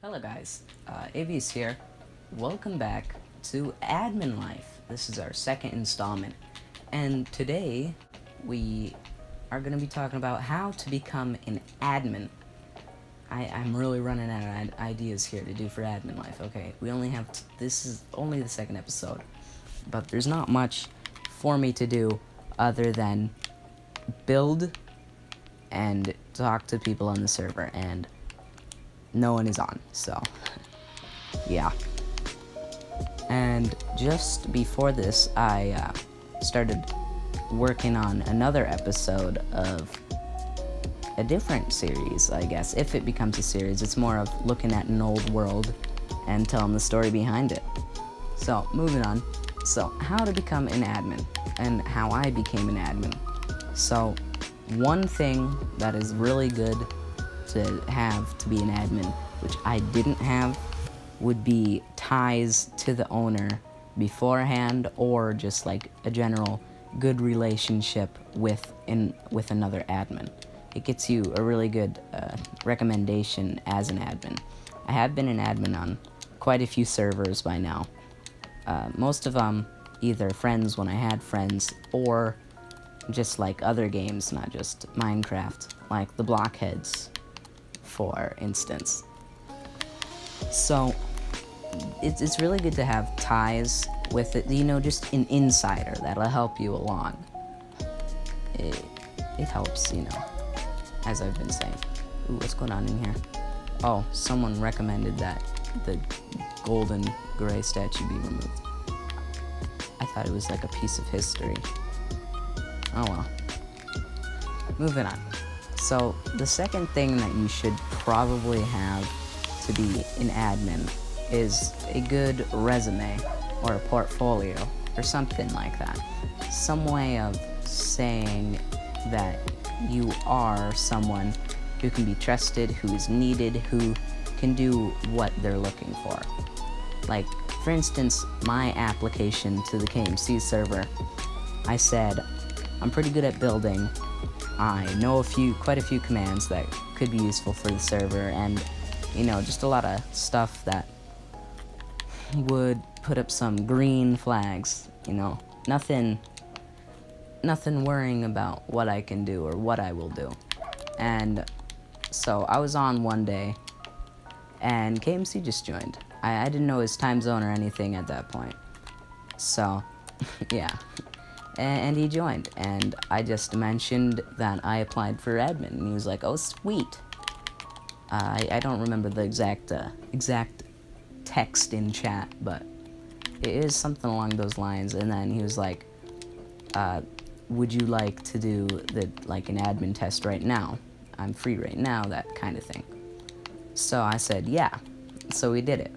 Hello guys, Avias here. Welcome back to Admin Life. This is our second installment, and today we are going to be talking about how to become an admin. I'm really running out of ideas here to do for Admin Life. Okay, we only have this is only the second episode, but there's not much for me to do other than build and talk to people on the server, and no one is on, so yeah. And just before this, I started working on another episode of a different series, I guess. If it becomes a series, it's more of looking at an old world and telling the story behind it. So, moving on. So, how to become an admin, and how I became an admin. So, one thing that is really good to have to be an admin, which I didn't have, would be ties to the owner beforehand, or just like a general good relationship with another admin. It gets you a really good recommendation as an admin. I have been an admin on quite a few servers by now. Most of them either friends when I had friends, or just like other games, not just Minecraft, like the Blockheads, for instance. So it's really good to have ties with it, just an insider that'll help you along. It helps, as I've been saying. Ooh, what's going on in here? Oh, someone recommended that the golden gray statue be removed. I thought it was like a piece of history. Oh well. Moving on. So, the second thing that you should probably have to be an admin is a good resume or a portfolio or something like that. Some way of saying that you are someone who can be trusted, who is needed, who can do what they're looking for. Like, for instance, my application to the KMC server, I said, I'm pretty good at building. I know quite a few commands that could be useful for the server, and, just a lot of stuff that would put up some green flags, nothing worrying about what I can do or what I will do. And so I was on one day, and KMC just joined. I didn't know his time zone or anything at that point. So, yeah. And he joined, and I just mentioned that I applied for admin, and he was like, oh, sweet. I don't remember the exact text in chat, but it is something along those lines. And then he was like, would you like to do an admin test right now? I'm free right now, that kind of thing. So I said, yeah. So we did it.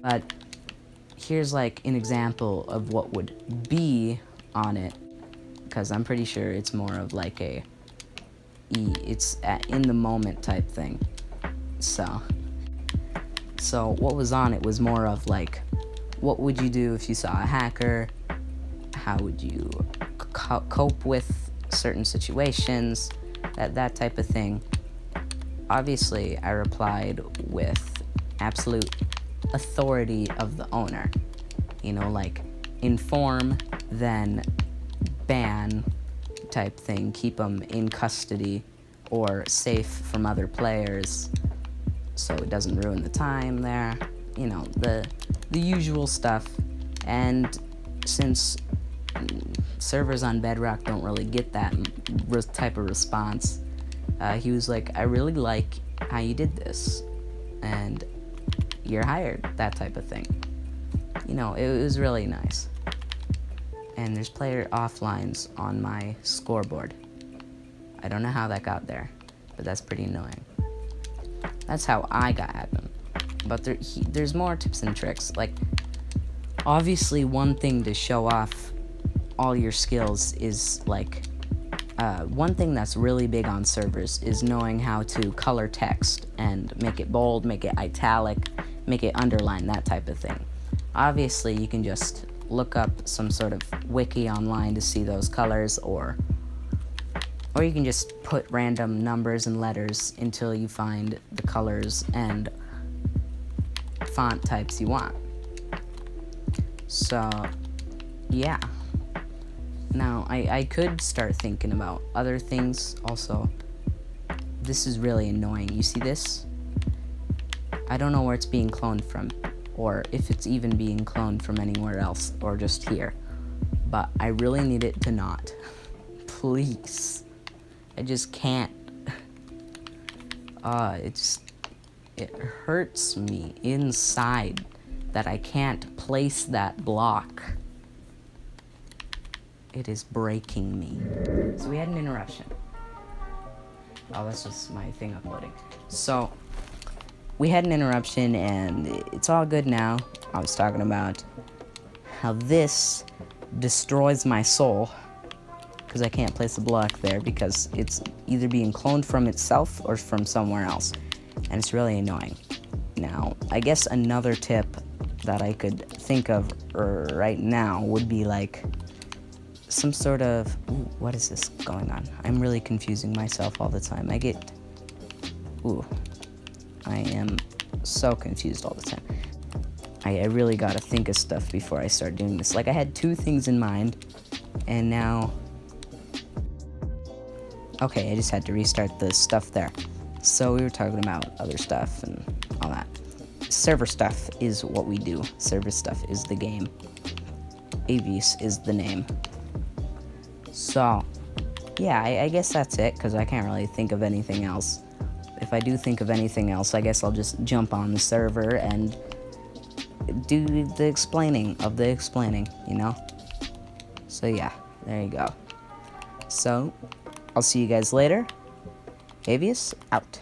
But here's like an example of what would be on it, because I'm pretty sure it's more of like it's in the moment type thing. So what was on it was more of like, what would you do if you saw a hacker? How would you cope with certain situations? That type of thing. Obviously, I replied with absolute authority of the owner. Like inform, then ban type thing. Keep them in custody or safe from other players so it doesn't ruin the time there. The usual stuff. And since servers on Bedrock don't really get that type of response, he was like, I really like how you did this, and you're hired, that type of thing. It was really nice. And there's player offlines on my scoreboard. I don't know how that got there, but that's pretty annoying. That's how I got admin. But there's more tips and tricks. Like, obviously, one thing to show off all your skills is like, one thing that's really big on servers is knowing how to color text and make it bold, make it italic, make it underline, that type of thing. Obviously, you can just look up some sort of wiki online to see those colors, or you can just put random numbers and letters until you find the colors, and font types you want. So, yeah. Now, I could start thinking about other things also. This is really annoying. You see this? I don't know where it's being cloned from, or if it's even being cloned from anywhere else, or just here. But I really need it to not. Please. I just can't. It hurts me inside that I can't place that block. It is breaking me. So we had an interruption. Oh, that's just my thing uploading. So, we had an interruption and it's all good now. I was talking about how this destroys my soul because I can't place a block there because it's either being cloned from itself or from somewhere else. And it's really annoying. Now, I guess another tip that I could think of right now would be like some sort of, ooh, what is this going on? I'm really confusing myself all the time. I am so confused all the time. I really gotta think of stuff before I start doing this. Like, I had two things in mind, and now, okay, I just had to restart the stuff there. So we were talking about other stuff and all that. Server stuff is what we do. Server stuff is the game. Avias is the name. So, yeah, I guess that's it, because I can't really think of anything else. If I do think of anything else, I guess I'll just jump on the server and do the explaining of the explaining, you know? So yeah, there you go. So, I'll see you guys later. Avias, out.